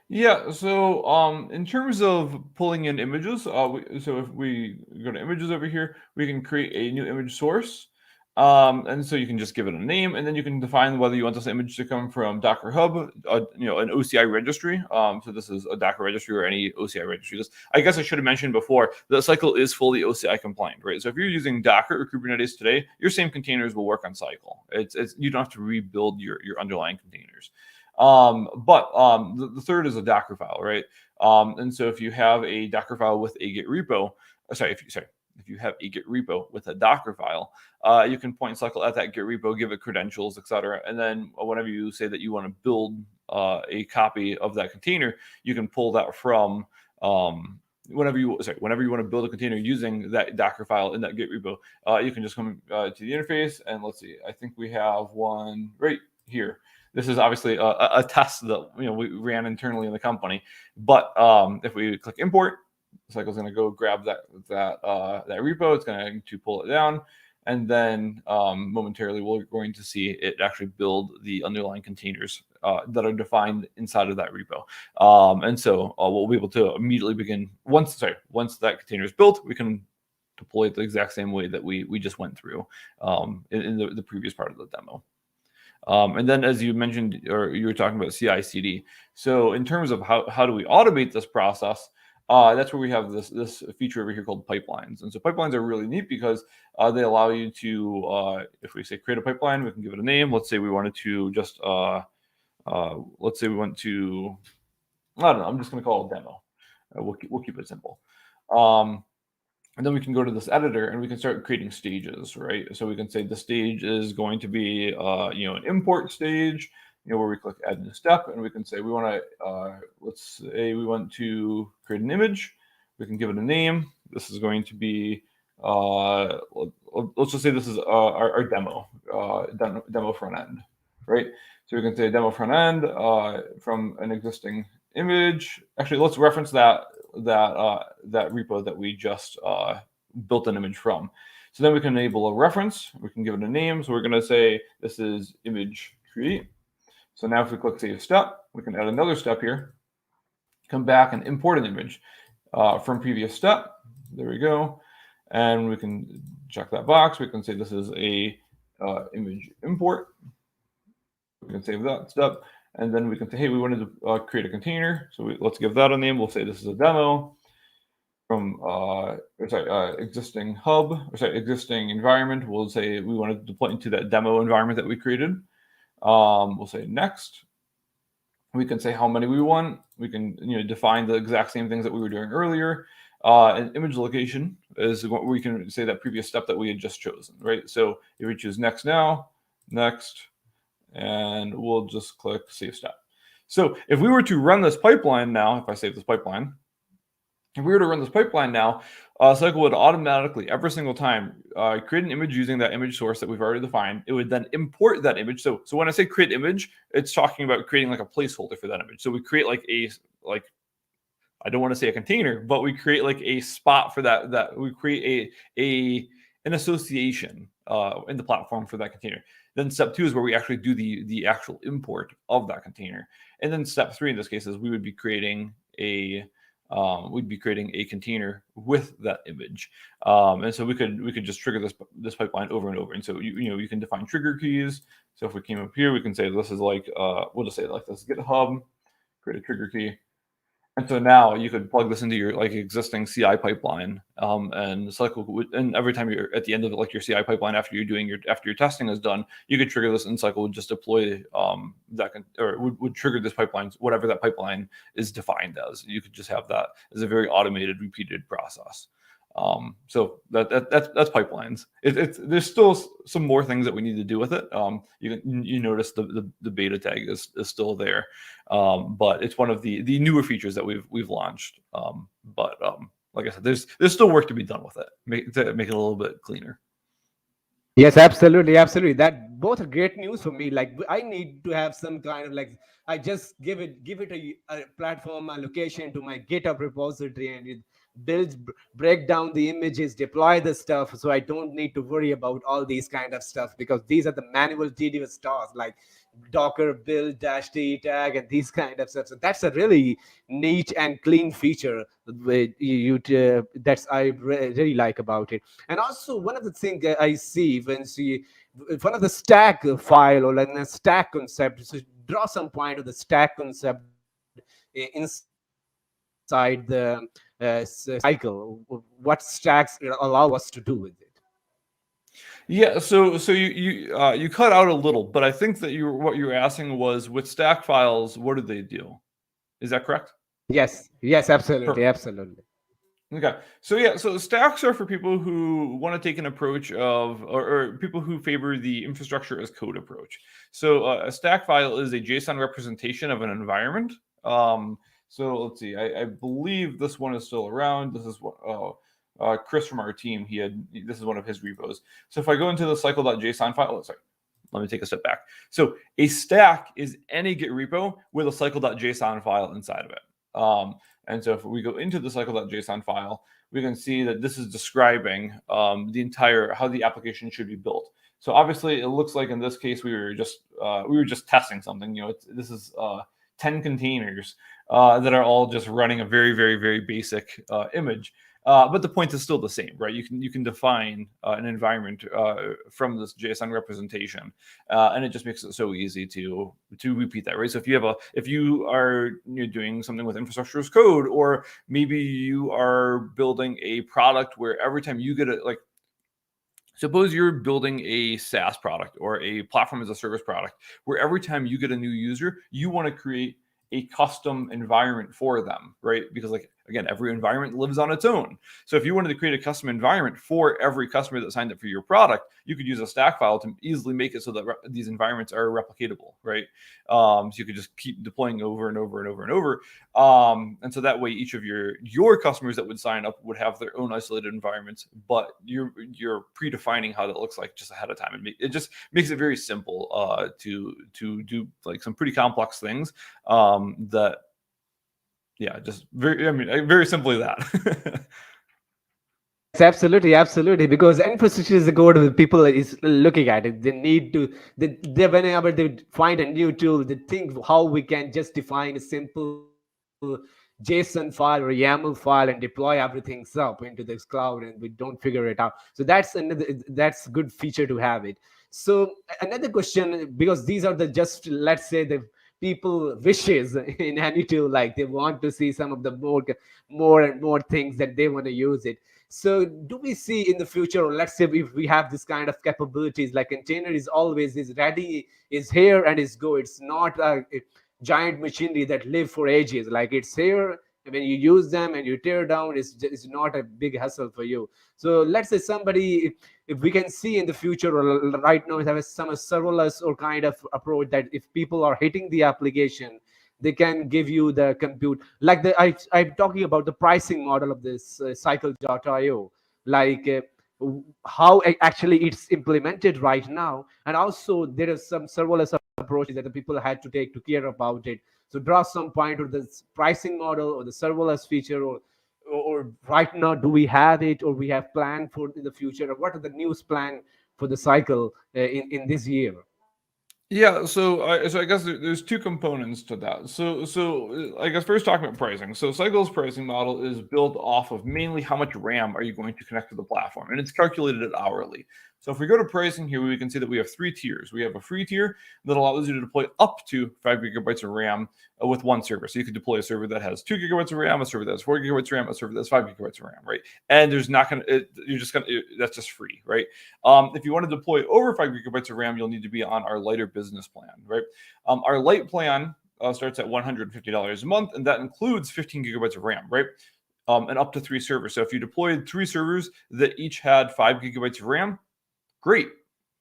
Yeah, so in terms of pulling in images, so if we go to images over here, we can create a new image source. And so you can just give it a name, and then you can define whether you want this image to come from Docker Hub, an OCI registry. So this is a Docker registry or any OCI registry. I guess I should have mentioned before, the cycle is fully OCI compliant, right? So if you're using Docker or Kubernetes today, your same containers will work on cycle. You don't have to rebuild your underlying containers. But the third is a Docker file, right? And so if you have a Docker file with a Git repo, if you have a Git repo with a Docker file, you can point cycle at that Git repo, give it credentials, etc. And then whenever you say that you want to build a copy of that container, you can pull that from whenever you want to build a container using that Docker file in that Git repo. You can just come to the interface, and let's see. I think we have one right here. This is obviously a test that we ran internally in the company. But if we click import, Cycle's going to go grab that repo. It's going to pull it down, and then momentarily we're going to see it actually build the underlying containers that are defined inside of that repo. And so we'll be able to immediately begin once that container is built, we can deploy it the exact same way that we just went through in the previous part of the demo. And then, as you mentioned, or you were talking about CI/CD. So in terms of how do we automate this process, that's where we have this feature over here called pipelines. And so pipelines are really neat because they allow you to, if we say create a pipeline, we can give it a name. Let's say we wanted to just, let's say we want to, I don't know, I'm just going to call it demo. We'll keep it simple. And then we can go to this editor and we can start creating stages, right? So we can say the stage is going to be, an import stage, where we click add new step, and we can say we want to, let's say we want to create an image. We can give it a name. This is going to be, let's just say this is our demo front end, right? So we can say demo front end from an existing image. Actually, let's reference that repo that we just built an image from. So then we can enable a reference. We can give it a name. So we're going to say this is image create. So now if we click save step, we can add another step here, come back and import an image from previous step. There we go. And we can check that box. We can say this is a image import. We can save that step. And then we can say, hey, we wanted to create a container. So let's give that a name. We'll say this is a demo from existing hub, existing environment. We'll say we want to deploy into that demo environment that we created. We'll say next. We can say how many we want. We can define the exact same things that we were doing earlier. And image location is what we can say that previous step that we had just chosen, right? So if we choose next now, next, and we'll just click save step. So if we were to run this pipeline now, if I save this pipeline, if we were to run this pipeline now, Cycle would automatically, every single time, create an image using that image source that we've already defined. It would then import that image. So when I say create image, it's talking about creating like a placeholder for that image. So we create like I don't want to say a container, but we create like a spot for that we create an association in the platform for that container. Then step 2 is where we actually do the actual import of that container. And then step 3 in this case is we would be creating a container with that image, and so we could just trigger this pipeline over and over. And so you can define trigger keys. So if we came up here, we can say this is like we'll just say like this GitHub, create a trigger key. And so now you could plug this into your like existing CI pipeline, and Cycle would, and every time you're at the end of like your CI pipeline after your testing is done, you could trigger this, and Cycle would just deploy would trigger this pipeline, whatever that pipeline is defined as. You could just have that as a very automated, repeated process. So that's pipelines. There's still some more things that we need to do with it. You notice the beta tag is still there, but it's one of the newer features that we've launched. But like I said, there's still work to be done with it to make it a little bit cleaner.
Yes, absolutely, absolutely. That both are great news for me. Like I need to have some kind of like I just give it a platform, a location to my GitHub repository, and it builds, break down the images, deploy the stuff. So I don't need to worry about all these kind of stuff, because these are the manual tedious tasks like Docker build dash t tag and these kind of stuff. So that's a really neat and clean feature that's really like about it. And also one of the things I see when see one of the stack file or like a stack concept, so draw some point of the stack concept inside the cycle. What stacks allow us to do with it?
Yeah, so you cut out a little, but I think that what you were asking was with stack files, what do they do? Is that correct?
Yes, absolutely,
Perfect.
absolutely.
Okay. So yeah, so stacks are for people who want to take an approach of, or people who favor the infrastructure as code approach. So a stack file is a JSON representation of an environment. So let's see, I believe this one is still around. This is what Chris from our team, this is one of his repos. So if I go into the cycle.json file, sorry, let me take a step back. So a stack is any Git repo with a cycle.json file inside of it. And so if we go into the cycle.json file, we can see that this is describing how the application should be built. So obviously, it looks like in this case we were just testing something. This is 10 containers that are all just running a very, very, very basic image. But the point is still the same, right? You can define an environment from this JSON representation, and it just makes it so easy to repeat that, right? So if you are doing something with infrastructure as code, or maybe you are building a product where every time you get suppose you're building a SaaS product or a platform as a service product, where every time you get a new user, you want to create a custom environment for them, right? Because again, every environment lives on its own. So if you wanted to create a custom environment for every customer that signed up for your product, you could use a stack file to easily make it so that these environments are replicatable, right? So you could just keep deploying over and over and over and over. And so that way, each of your customers that would sign up would have their own isolated environments, but you're predefining how that looks like just ahead of time. And it just makes it very simple to do like some pretty complex things that, yeah, just very simply that.
Yes, absolutely. Because infrastructure is the code that people is looking at it. They need to, whenever they find a new tool, they think how we can just define a simple JSON file or YAML file and deploy everything up into this cloud, and we don't figure it out. So that's a good feature to have it. So another question, because these are the just, let's say, the people wishes in any tool, like they want to see some of the more and more things that they want to use it. So do we see in the future, or let's say if we have this kind of capabilities, like container is always is ready, is here and is go. It's not a giant machinery that live for ages. Like it's here, and when you use them and you tear down, it's not a big hassle for you. So let's say somebody, if we can see in the future or right now have some serverless or kind of approach, that if people are hitting the application, they can give you the compute. Like I'm talking about the pricing model of this cycle.io, like how actually it's implemented right now. And also there is some serverless approaches that the people had to take to care about it. So draw some point to this pricing model or the serverless feature, or right now do we have it, or we have planned for in the future, or what are the news plan for the cycle in this year?
Yeah, so I guess there's two components to that. I guess first talking about pricing. So Cycle's pricing model is built off of mainly how much RAM are you going to connect to the platform, and it's calculated at hourly. So if we go to pricing here, we can see that we have three tiers. We have a free tier that allows you to deploy up to 5 GB of RAM with one server. So you could deploy a server that has 2 GB of RAM, a server that has 4 GB of RAM, a server that has 5 GB of RAM, right? And there's not gonna, you're just gonna, that's just free, right? If you want to deploy over 5 GB of RAM, you'll need to be on our lighter business plan, right? Our light plan starts at $150 a month, and that includes 15 GB of RAM, right? And up to 3 servers. So if you deployed 3 servers that each had 5 GB of RAM, great.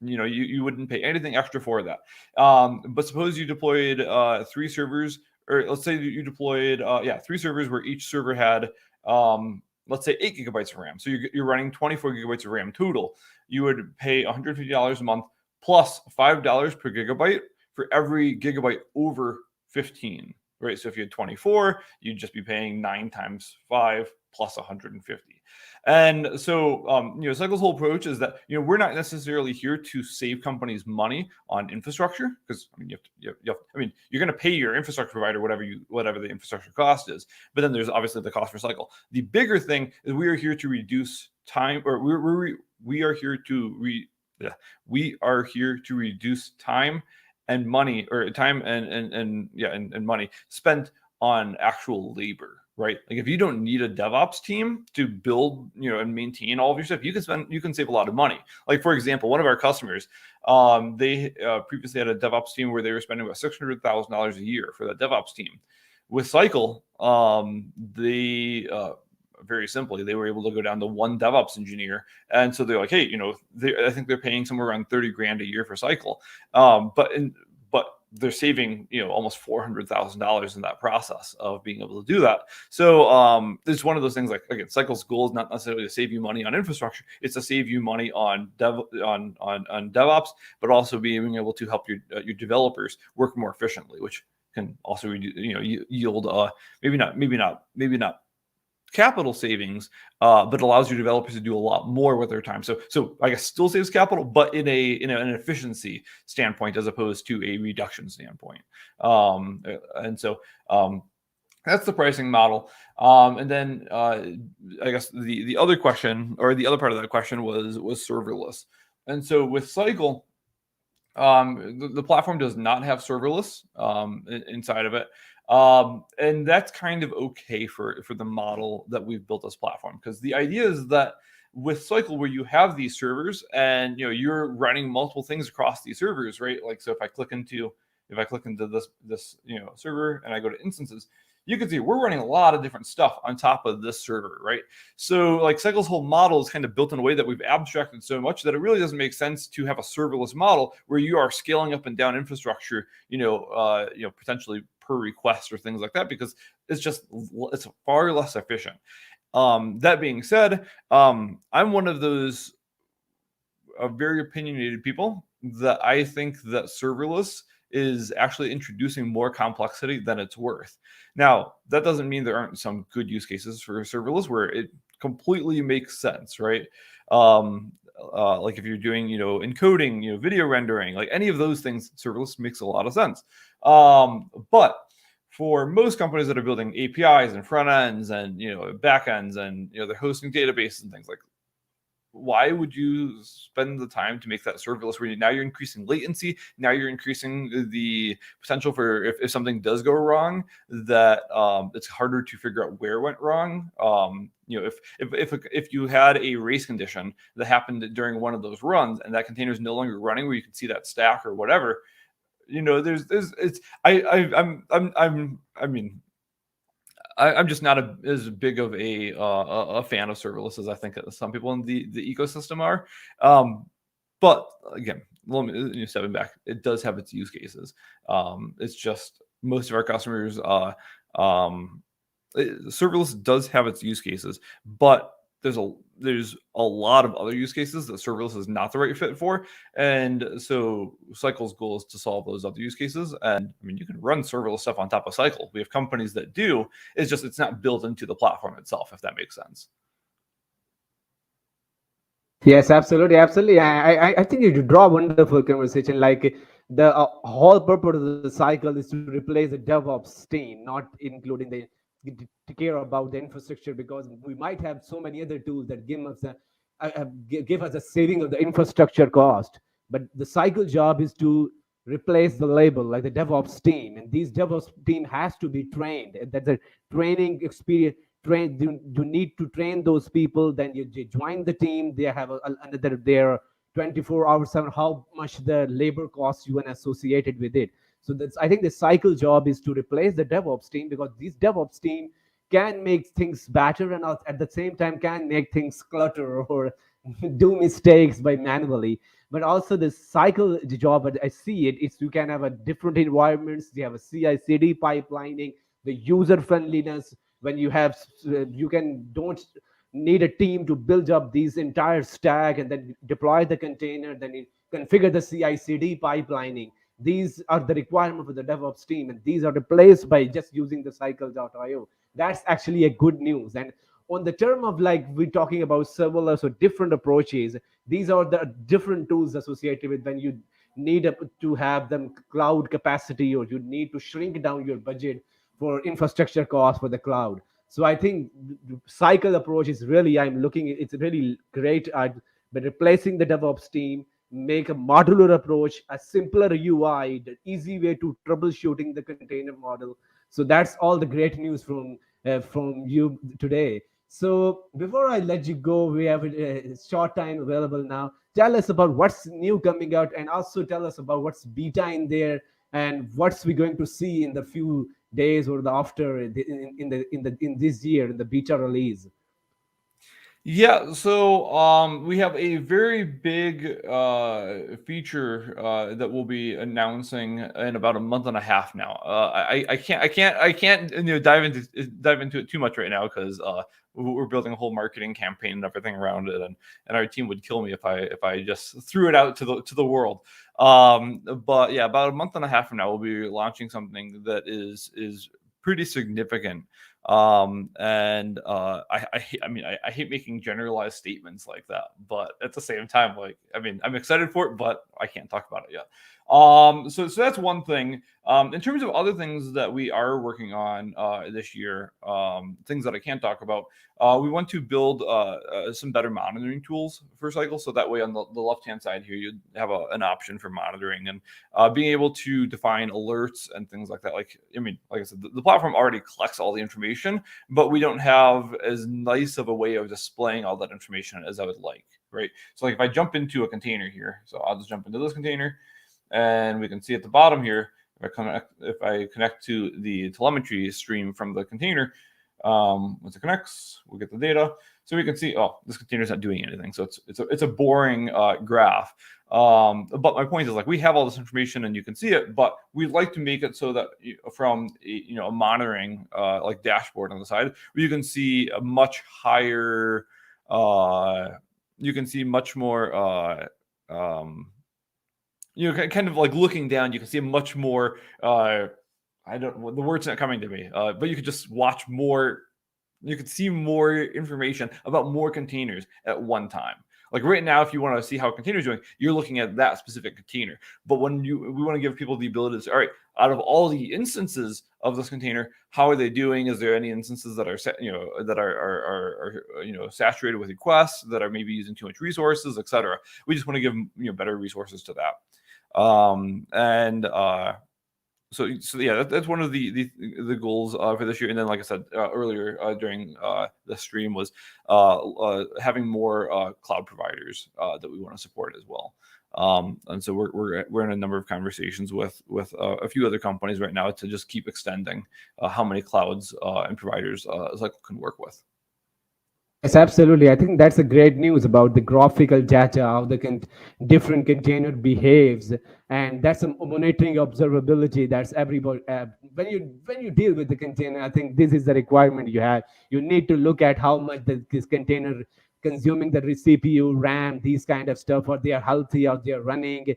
You wouldn't pay anything extra for that. But suppose you deployed 3 servers, or let's say you deployed 3 servers where each server had let's say 8 GB of RAM. So you're running 24 GB of RAM total. You would pay $150 a month plus $5 per gigabyte for every gigabyte over 15. Right. So if you had 24, you'd just be paying 9 times 5 plus 150. And so, Cycle's whole approach is that, we're not necessarily here to save companies money on infrastructure, because you're going to pay your infrastructure provider whatever the infrastructure cost is. But then there's obviously the cost for Cycle. The bigger thing is we are here to reduce time, or we are here to reduce time and money, or time and money spent on actual labor, right? Like if you don't need a DevOps team to build, and maintain all of your stuff, you can save a lot of money. Like for example, one of our customers, they previously had a DevOps team where they were spending about $600,000 a year for that DevOps team. With Cycle, they very simply, they were able to go down to one DevOps engineer. And so they're like, hey, I think they're paying somewhere around $30,000 a year for Cycle. But they're saving, almost $400,000 in that process of being able to do that. So it's one of those things, like, again, Cycle's goal is not necessarily to save you money on infrastructure. It's to save you money on DevOps, but also being able to help your developers work more efficiently, which can also yield maybe not capital savings, but allows your developers to do a lot more with their time. So I guess still saves capital, but in an efficiency standpoint as opposed to a reduction standpoint. And so that's the pricing model. And then I guess the other question, or the other part of that question, was serverless. And so with Cycle, the platform does not have serverless inside of it. And that's kind of okay for the model that we've built this platform, because the idea is that with Cycle, where you have these servers and you're running multiple things across these servers, right? Like, so if I click into this server and I go to instances, you can see we're running a lot of different stuff on top of this server, right? So like Cycle's whole model is kind of built in a way that we've abstracted so much that it really doesn't make sense to have a serverless model where you are scaling up and down infrastructure, potentially per request or things like that, because it's far less efficient. That being said, I'm one of those very opinionated people that I think that serverless is actually introducing more complexity than it's worth. Now, that doesn't mean there aren't some good use cases for serverless where it completely makes sense, right? Like if you're doing, encoding, video rendering, like any of those things, serverless makes a lot of sense. But for most companies that are building APIs and front ends and back ends and they're hosting databases and things like, why would you spend the time to make that serverless where now you're increasing latency? Now you're increasing the potential for if something does go wrong, that it's harder to figure out where it went wrong. If you had a race condition that happened during one of those runs and that container is no longer running, where you can see that stack or whatever, I'm just not as big of a fan of serverless as I think some people in the ecosystem are. But again, let me stepping back, it does have its use cases. It's just most of our customers, serverless does have its use cases, but there's a lot of other use cases that serverless is not the right fit for. And so Cycle's goal is to solve those other use cases. And I mean, you can run serverless stuff on top of Cycle. We have companies that do. It's just it's not built into the platform itself, if that makes sense.
Yes, absolutely, absolutely. I think you draw a wonderful conversation. Like the whole purpose of the cycle is to replace the DevOps team, not including the to care about the infrastructure, because we might have so many other tools that give us a saving of the infrastructure cost. But the cycle job is to replace the label, like the DevOps team, and these DevOps team has to be trained. And that's a training experience. You need to train those people. Then you join the team. They have another their 24 hours 7, how much the labor costs you and associated with it. So that's, I think the cycle job is to replace the DevOps team, because these DevOps team can make things better, and at the same time can make things clutter or do mistakes by manually. But also the cycle job, I see it, is you can have a different environments. You have a CI/CD pipelining, the user friendliness. When you have, you can don't need a team to build up these entire stack and then deploy the container, then you configure the CI/CD pipelining. These are the requirement for the DevOps team, and these are replaced by just using the cycle.io. That's actually a good news. And on the term of, like, we're talking about serverless or different approaches, these are the different tools associated with when you need to have them cloud capacity, or you need to shrink down your budget for infrastructure costs for the cloud. So I think the cycle approach is really, I'm looking, it's really great at, but replacing the DevOps team, make a modular approach, a simpler UI, the easy way to troubleshooting the container model. So that's all the great news from you today. So before I let you go, we have a short time available now. Tell us about what's new coming out, and also tell us about what's beta in there, and what's we going to see in the few days or the after in this year in the beta release.
Yeah, so we have a very big feature that we'll be announcing in about a month and a half now. I can't dive into it too much right now, because we're building a whole marketing campaign and everything around it, and our team would kill me if I just threw it out to the world. But yeah, about a month and a half from now, we'll be launching something that is pretty significant. And I mean, I hate making generalized statements like that, but at the same time, like, I mean, I'm excited for it, but I can't talk about it yet. So that's one thing. In terms of other things that we are working on this year, things that I can't talk about, we want to build some better monitoring tools for Cycle. So that way, on the left-hand side here, you have an option for monitoring and being able to define alerts and things like that. Like, I mean, like I said, the platform already collects all the information, but we don't have as nice of a way of displaying all that information as I would like, right? So like if I jump into a container here, so I'll just jump into this container, and we can see at the bottom here, if I connect to the telemetry stream from the container, once it connects, we'll get the data. So we can see, oh, this container's not doing anything. So it's a boring graph. But my point is, like, we have all this information and you can see it, but we'd like to make it so that from a monitoring like dashboard on the side, where you can see a much higher, you can see much more. Kind of like looking down, you can see much more. The word's not coming to me, but you could just watch more. You could see more information about more containers at one time. Like right now, if you want to see how a container is doing, you're looking at that specific container. But we want to give people the ability to say, all right, out of all the instances of this container, how are they doing? Is there any instances that are saturated with requests, that are maybe using too much resources, etc.? We just want to give better resources to that. So yeah, that's one of the goals for this year. And then, like I said earlier during the stream, was having more cloud providers that we want to support as well. And so we're in a number of conversations with a few other companies right now to just keep extending how many clouds and providers Cycle can work with.
Yes, absolutely. I think that's a great news about the graphical data, how the different container behaves, and that's a monitoring observability. That's everybody. When you deal with the container, I think this is the requirement you have. You need to look at how much this container consuming the CPU, RAM, these kind of stuff, or they are healthy, or they are running.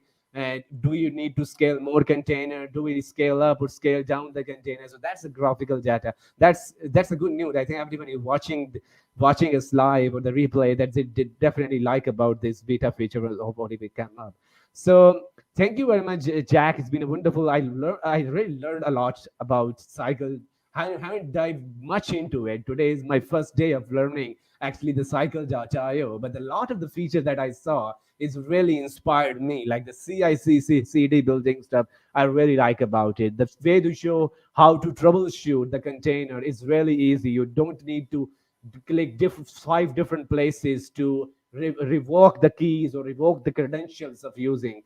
Do you need to scale more container? Do we scale up or scale down the container? So that's the graphical data. That's a good news. I think everybody watching us live or the replay that they did definitely like about this beta feature of what we come up. So thank you very much, Jack. It's been a wonderful. I really learned a lot about cycle. I haven't dived much into it. Today is my first day of learning actually the cycle.io, but a lot of the features that I saw is really inspired me, like the CI/CD building stuff. I really like about it. The way to show how to troubleshoot the container is really easy. You don't need to click five different places to revoke the keys or revoke the credentials of using.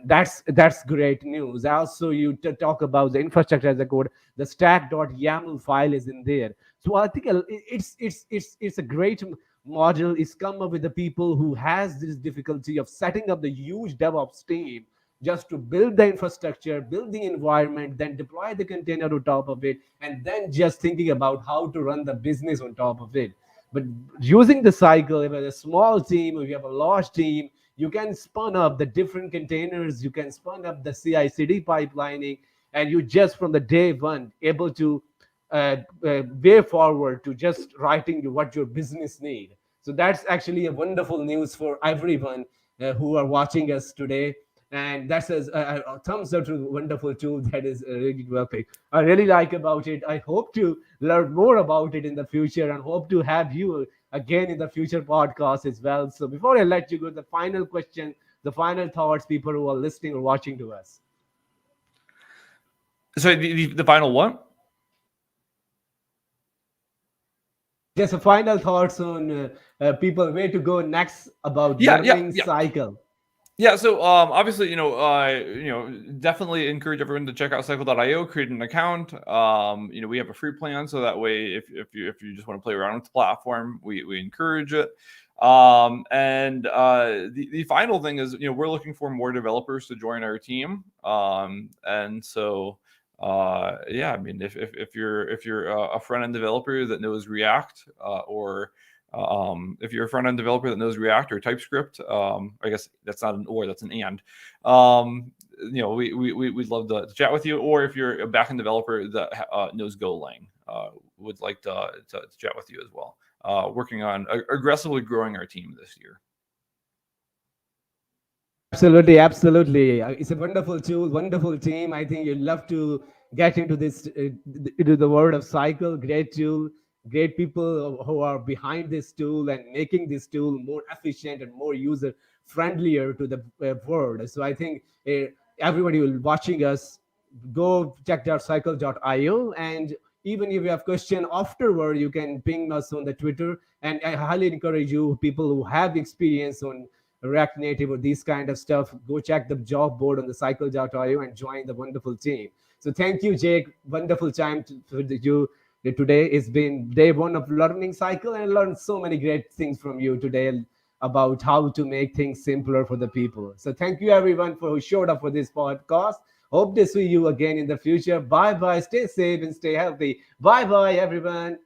That's great news. Also, you talk about the infrastructure as a code. The stack.yaml file is in there. So I think it's a great model. It's come up with the people who has this difficulty of setting up the huge DevOps team just to build the infrastructure, build the environment, then deploy the container on top of it, and then just thinking about how to run the business on top of it. But using the cycle, if you have a small team, if you have a large team, you can spun up the different containers, you can spun up the CI/CD pipelining, and you just from the day one able to way forward to just writing what your business need. So that's actually a wonderful news for everyone who are watching us today. And that's a thumbs up to the wonderful tool that is really well picked. I really like about it. I hope to learn more about it in the future and hope to have you again in the future podcast as well. So before I let you go, the final question, the final thoughts, people who are listening or watching to us.
So the final one.
Just a final thoughts on people where to go next about
Yeah, yeah,
learning
yeah.
cycle.
Yeah, so obviously, definitely encourage everyone to check out cycle.io, create an account. We have a free plan, so that way, if you just want to play around with the platform, we encourage it. And the final thing is, we're looking for more developers to join our team. And so yeah, I mean, if you're a front end developer that knows React, or if you're a front end developer that knows React or TypeScript, I guess that's not an or, that's an and. We'd love to chat with you. Or if you're a backend developer that knows Golang, would like to chat with you as well. Working on aggressively growing our team this year.
Absolutely, absolutely. It's a wonderful tool, wonderful team. I think you'd love to get into this, into the world of cycle. Great tool, great people who are behind this tool and making this tool more efficient and more user friendlier to the world. So I think everybody will watching us, go check out cycle.io, and even if you have question afterward, you can ping us on the Twitter. And I highly encourage you, people who have experience on React Native or these kind of stuff, go check the job board on the cycle.io and join the wonderful team. So thank you, Jake. Wonderful time for you today. It's been day one of learning cycle, and I learned so many great things from you today about how to make things simpler for the people. So thank you everyone for who showed up for this podcast. Hope to see you again in the future. Bye bye. Stay safe and stay healthy. Bye bye, everyone.